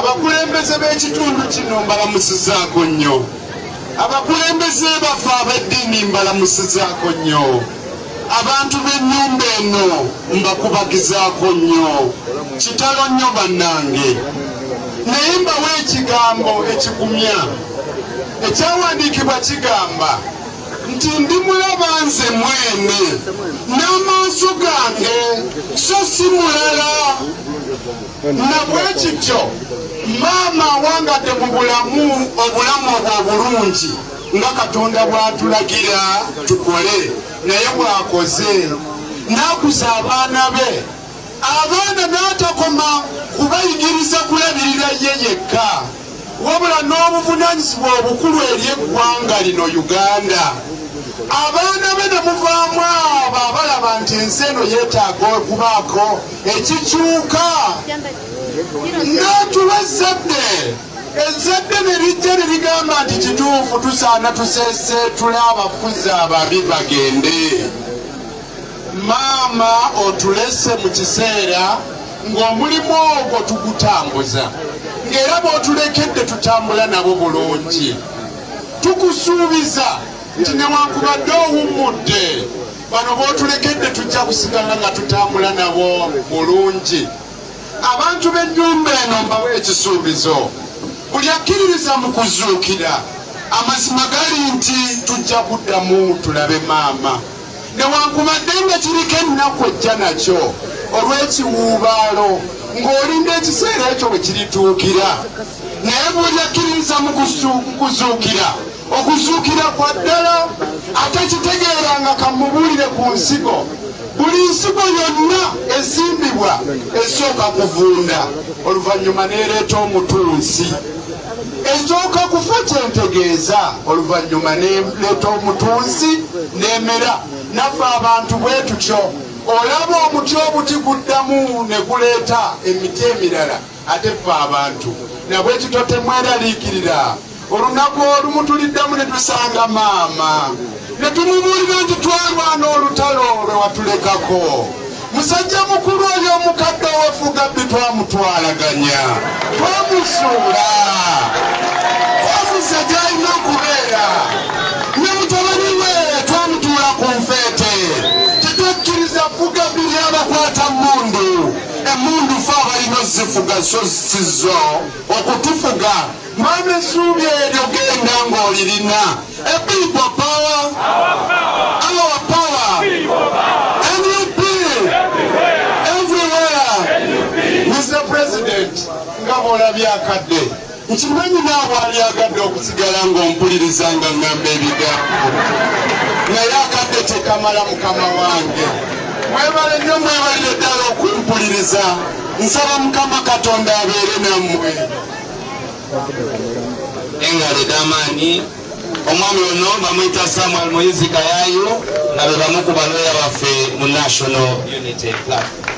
abakulembeze b'ekitundu kino mbalamusizaako nnyo, abakulembeze baffe ab'eddiini mbalamusizaako nnyo, abantu b'ennyumba eno mbakubagizaako nnyo, kitalo nnyo bannange. Naye mbawa ekigambo ekigumya ekyawandiikibwa kigamba nti ndi mulaba nze mwene n'amaaso gange so si mulala. Nabwe kityo maama awangadde mu obulamu obwo obulungi nga Katonda bw'atulagira tukole, naye bw'akoze n'akuza abaana be, abaana n'atakoma kubayigiriza kulabirira ye yekka, wabula n'obuvunaanyizibwa obukulu eri eggwanga lino Uganda. Abaana be ne muvaamu abo abalaba nti ensi eno yeetaaga okubaako ekikyuka, n'atuba ezzadde ne lijja ne ligamba nti kituufu tusaana tuseeseetule abafuzi ababi bagende. Maama otulese mu kiseera ng'omulimu ogwo tugutambuza, ng'era bw'otulekedde tutambula nabo bulungi. Tukusuubiza nti newankubadde owummudde, bano b'otulekedde tujja kusigala nga tutambula nabo bulungi. Abantu b'ennyumba eno mbawa ekisuubizo, buli akkiririza mu kuzuukira, amazima gali nti tujja kuddamu tulabe maama, newankubadde nga kiriko ennaku ejja nakyo olw'ekiwuubaalo, ng'olinda ekiseera ekyo bwe kirituukira. Naye buli akkiririza mu kuzuukira, okuzuukira kwa ddala atakitegeera nga kamubuulire ku nsigo. Buli nsigo yonna esimbibwa esooka kuvunda, oluvannyuma n'ereeta omutunsi. Esooka kufa kyentegeeza, oluvannyuma n'ereeta omutunsi n'emera. Naffe abantu bwe tutyo, olaba omuti obuti guddamu ne guleeta emiti emirala, ate ffe abantu nabwe kityo temweraliikirira. Olunaku olumu tuliddamu ne tusanga maama, ne tumubuulira nti twalwana olutalo lwe watulekako. Musajja mukulu oyo omukadde owefuga bbi twamutwalaganya, twamusuula, twamusa gy'alina okubeera, ne mutabani we twamutuula ku nfeete. Tetukkiriza fuga bbi lyabakwata mmundu, emmundu fe abalina ozifuga so sizo okutufuga. Maama essuubi eryo genda ng'olirina. A people power, our power, NUP, everywhere. Mr. President, nga bw'olabye akadde, nkimanyi naabo alyagadde okusigala ng'ompuliriza nga ngamba ebigambo, naye akadde tekamala mukama wange. Mwebale nnyo, mwebalire ddala okumpuliriza. Nsaba Mukama Katonda abeere nammwe. Engale d'amaanyi. Omwami ono bamuyita Samuel Moizi Kayayo, nga be bamu ku balooya baffe mu National Unity Platform.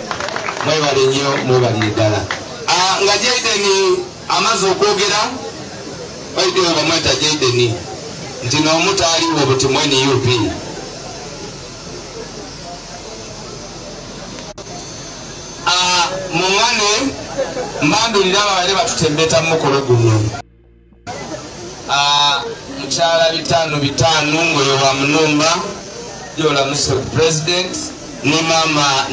Mwebale nnyo, mwebalire ddala. Nga Jaden amaze okwogera, bayidewo bamweta Jaden nti n'omutaaliwo buti mweni UP. Mungane mbandulira ababale batutembeta mu mukolo guno. Mukyala 5 ng'oyo wa Munumba, Jola Musa President, ne Maama